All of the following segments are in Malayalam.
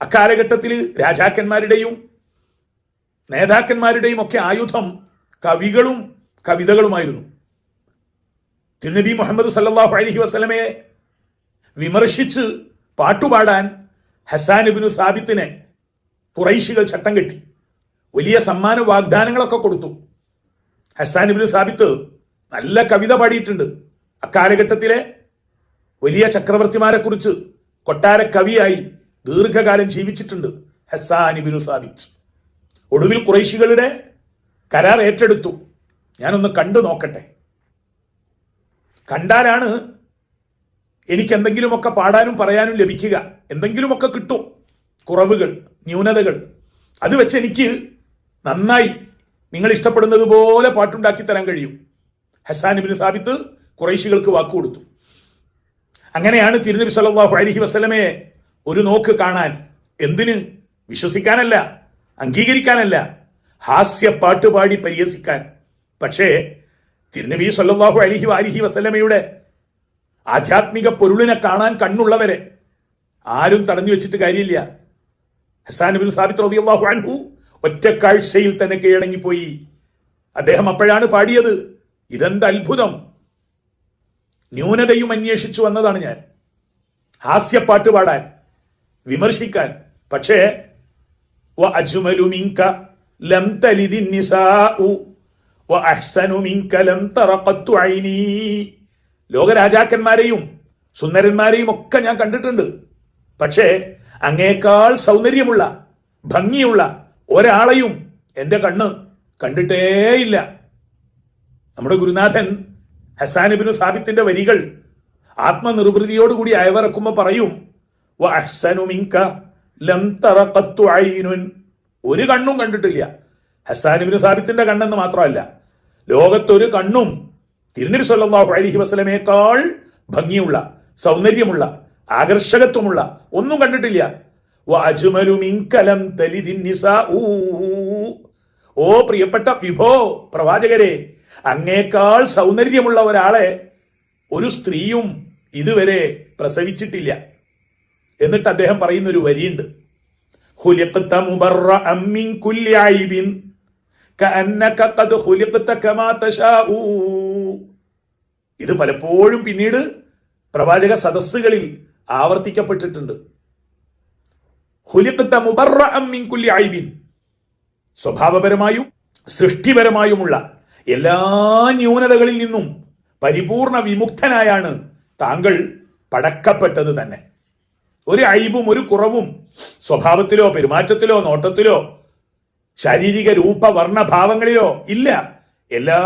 അക്കാലഘട്ടത്തിൽ രാജാക്കന്മാരുടെയും നേതാക്കന്മാരുടെയും ഒക്കെ ആയുധം കവികളും കവിതകളുമായിരുന്നു. തിരുനബി മുഹമ്മദ് സല്ലല്ലാഹു അലൈഹി വസല്ലമയെ വിമർശിച്ച് പാട്ടുപാടാൻ ഹസ്സാൻ ഇബ്നു സാബിത്തിനെ ഖുറൈശികൾ ചട്ടം കെട്ടി. വലിയ സമ്മാന വാഗ്ദാനങ്ങളൊക്കെ കൊടുത്തു. ഹസ്സാൻ ഇബ്നു സാബിത്ത് നല്ല കവിത പാടിയിട്ടുണ്ട്. അക്കാലഘട്ടത്തിലെ വലിയ ചക്രവർത്തിമാരെ കുറിച്ച് കൊട്ടാര കവിയായി ദീർഘകാലം ജീവിച്ചിട്ടുണ്ട് ഹസ്സാൻ ഇബ്നു സാബിത്ത്. ഒടുവിൽ ഖുറൈശികളുടെ കരാർ ഏറ്റെടുത്തു. ഞാനൊന്ന് കണ്ടു നോക്കട്ടെ, കണ്ടാലാണ് എനിക്ക് എന്തെങ്കിലുമൊക്കെ പാടാനും പറയാനും ലഭിക്കുക, എന്തെങ്കിലുമൊക്കെ കിട്ടും, കുറവുകൾ, ന്യൂനതകൾ. അത് വെച്ച് എനിക്ക് നന്നായി നിങ്ങൾ ഇഷ്ടപ്പെടുന്നത് പോലെ പാട്ടുണ്ടാക്കി തരാൻ കഴിയും. ഹസ്സാൻ ഇബ്നു സാബിത്ത് ഖുറൈശികൾക്ക് വാക്കുകൊടുത്തു. അങ്ങനെയാണ് തിരുനബി സല്ലല്ലാഹു അലൈഹി വസല്ലമയെ ഒരു നോക്ക് കാണാൻ, എന്തിന്, വിശ്വസിക്കാനല്ല, അംഗീകരിക്കാനല്ല, ഹാസ്യ പാട്ടുപാടി പരിഹസിക്കാൻ. പക്ഷേ തിരുനബി സല്ലല്ലാഹു അലൈഹി വസല്ലമയുടെ ആധ്യാത്മിക പൊരുളിനെ കാണാൻ കണ്ണുള്ളവരെ ആരും തടഞ്ഞു വെച്ചിട്ട് കാര്യമില്ല. ഹസ്സാൻ ഇബ്നു സാബിത്ത് റളിയല്ലാഹു അൻഹു ഒറ്റ കാഴ്ചയിൽ തന്നെ കീഴടങ്ങിപ്പോയി. അദ്ദേഹം അപ്പോഴാണ് പാടിയത്, ഇതെന്ത് അത്ഭുതം, ന്യൂനതയും അന്വേഷിച്ചു വന്നതാണ് ഞാൻ, ഹാസ്യപ്പാട്ട് പാടാൻ, വിമർശിക്കാൻ. പക്ഷേ വഅജ്മലു മിൻക ലം തലിദി നിസാഉ വഅഹ്സനു മിൻക ലം തറഖത്തു ഐനി. ലോകരാജാക്കന്മാരെയും സുന്ദരന്മാരെയും ഒക്കെ ഞാൻ കണ്ടിട്ടുണ്ട്. പക്ഷേ അങ്ങേക്കാൾ സൗന്ദര്യമുള്ള, ഭംഗിയുള്ള ഒരാളെയും എന്റെ കണ്ണ് കണ്ടിട്ടേയില്ല. നമ്മുടെ ഗുരുനാഥൻ ഹസ്സാൻ ഇബ്നു സാബിത്തിന്റെ വരികൾ ആത്മനിർവൃതിയോടുകൂടി അയവിറക്കുമ്പോൾ പറയും, വഅഹ്സനു മിൻക ലം തറഖത്തു ഐനുൻ. ഒരു കണ്ണും കണ്ടിട്ടില്ല. ഹസ്സാൻ ഇബ്നു സാബിത്തിന്റെ കണ്ണെന്ന് മാത്രമല്ല, ലോകത്തൊരു കണ്ണും തിരുനബി സല്ലല്ലാഹു അലൈഹി വസല്ലമയേക്കാൾ ഭംഗിയുള്ള, സൗന്ദര്യമുള്ള, ആകർഷകത്വമുള്ള ഒന്നും കണ്ടിട്ടില്ല. വഅജ്മലു മിൻക ലം തലിദി നിസാഉ. ഓ പ്രിയപ്പെട്ട വിഭോ പ്രവാചകരെ, അങ്ങേക്കാൾ സൗന്ദര്യമുള്ള ഒരാളെ ഒരു സ്ത്രീയും ഇതുവരെ പ്രസവിച്ചിട്ടില്ല. എന്നിട്ട് അദ്ദേഹം പറയുന്ന ഒരു വരിയുണ്ട്, ഖുലിഖ്ത മുബറഅൻ മിൻ കുല്ലി ഐബിൻ കഅന്നക ഖദ് ഖുലിഖ്ത കമാ തശാഉ. ഇത് പലപ്പോഴും പിന്നീട് പ്രവാചക സദസ്സുകളിൽ ആവർത്തിക്കപ്പെട്ടിട്ടുണ്ട്. ഖുലിഖ്ത മുബറഅൻ മിൻ കുല്ലി ഐബിൻ, സ്വഭാവപരമായും സൃഷ്ടിപരമായുമുള്ള എല്ലാ ന്യൂനതകളിൽ നിന്നും പരിപൂർണ വിമുക്തനായാണ് താങ്കൾ പടക്കപ്പെട്ടത് തന്നെ. ഒരു ഐബും ഒരു കുറവും സ്വഭാവത്തിലോ പെരുമാറ്റത്തിലോ നോട്ടത്തിലോ ശാരീരിക രൂപ വർണ്ണഭാവങ്ങളിലോ ഇല്ല. എല്ലാ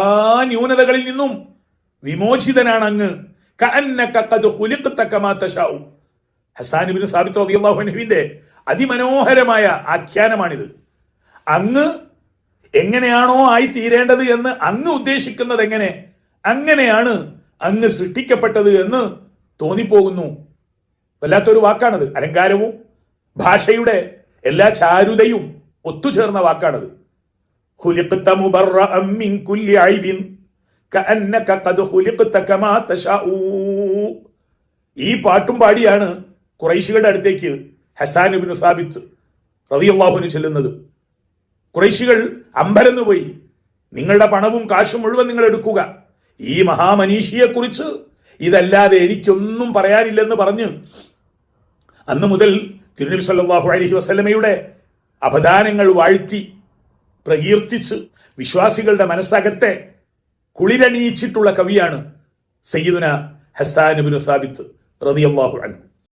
ന്യൂനതകളിൽ നിന്നും വിമോചിതനാണ് അങ്ങ്. കഅന്നക ഖദ് ഖുലിഖ്ത കമാ തശാഉ. ഹസ്സാൻ ഇബ്നു സാബിത്ത് റളിയല്ലാഹു അൻഹുവിന്റെ അതിമനോഹരമായ ആഖ്യാനമാണിത്. അങ്ങ് എങ്ങനെയാണോ ആയി തീരേണ്ടത് എന്ന് അങ്ങ് ഉദ്ദേശിക്കുന്നത് എങ്ങനെ, അങ്ങനെയാണ് അങ്ങ് സൃഷ്ടിക്കപ്പെട്ടത് എന്ന് തോന്നിപ്പോകുന്നു. വല്ലാത്തൊരു വാക്കാണത്. അലങ്കാരവും ഭാഷയുടെ എല്ലാ ചാരുതയും ഒത്തുചേർന്ന വാക്കാണത്. ഖുലിഖ്ത മുബറഅൻ മിൻ കുല്ലി ഐബിൻ കഅന്നക ഖദ് ഖുലിഖ്ത കമാ തശാഉ. ഈ പാട്ടും പാടിയാണ് ഖുറൈശികളുടെ അടുത്തേക്ക് ഹസ്സാൻ ഇബ്നു സാബിത്ത് റളിയല്ലാഹു അൻഹു ചെല്ലുന്നത്. ഖുറൈശികൾ അമ്പരന്നു പോയി. നിങ്ങളുടെ പണവും കാശും മുഴുവൻ നിങ്ങൾ എടുക്കുക, ഈ മഹാമനീഷിയെ കുറിച്ച് ഇതല്ലാതെ എനിക്കൊന്നും പറയാനില്ലെന്ന് പറഞ്ഞ് അന്ന് മുതൽ തിരുനബി സല്ലല്ലാഹു അലൈഹി വസല്ലമയുടെ അപദാനങ്ങൾ വാഴ്ത്തി പ്രകീർത്തിച്ച് വിശ്വാസികളുടെ മനസ്സകത്തെ കുളിരണിയിച്ചിട്ടുള്ള കവിയാണ് സയ്യിദുന ഹസ്സാൻ ഇബ്നു സാബിത്ത് റളിയല്ലാഹു അൻഹു.